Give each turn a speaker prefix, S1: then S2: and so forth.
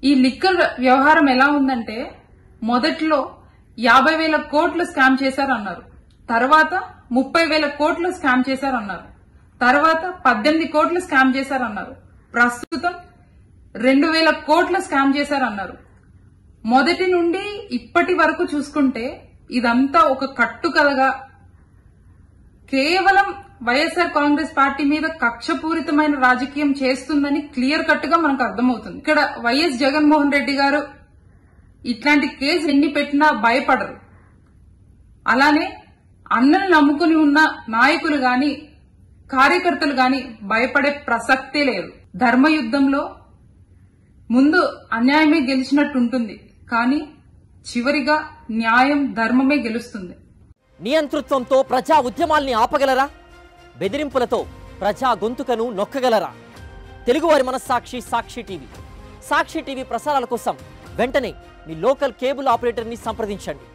S1: ఈ లిక్కర్ వ్యవహారం ఎలా ఉందంటే మొదట్లో 50,000 కోట్లు స్కామ్ చేశారన్నారు, తర్వాత 30,000 కోట్లు స్కామ్ చేశారన్నారు, తర్వాత 18 కోట్లు స్కామ్ చేశారన్నారు, ప్రస్తుతం 2,000 కోట్ల స్కామ్ చేశారన్నారు. మొదటి నుండి ఇప్పటి వరకు చూసుకుంటే ఇదంతా ఒక కట్టుకథగా కేవలం వైఎస్ఆర్ కాంగ్రెస్ పార్టీ మీద కక్షపూరితమైన రాజకీయం చేస్తుందని క్లియర్ కట్ గా మనకు అర్థమవుతుంది. ఇక్కడ వైఎస్ జగన్మోహన్ రెడ్డి గారు ఇట్లాంటి కేసు ఎన్ని పెట్టినా భయపడరు. అలానే అన్నను నమ్ముకుని ఉన్న నాయకులు గాని కార్యకర్తలు గాని భయపడే ప్రసక్తే లేదు. ధర్మయుద్ధంలో ముందు అన్యాయమే గెలిచినట్టుంటుంది, కానీ చివరిగా న్యాయం ధర్మమే గెలుస్తుంది.
S2: నియంతృత్వంతో ప్రజా ఉద్యమాల్ని ఆపగలరా? బెదిరింపులతో ప్రజా గొంతుకను నొక్కగలరా? తెలుగువారి మనస్సాక్షి సాక్షి టీవీ ప్రసారాల కోసం వెంటనే మీ లోకల్ కేబుల్ ఆపరేటర్ని సంప్రదించండి.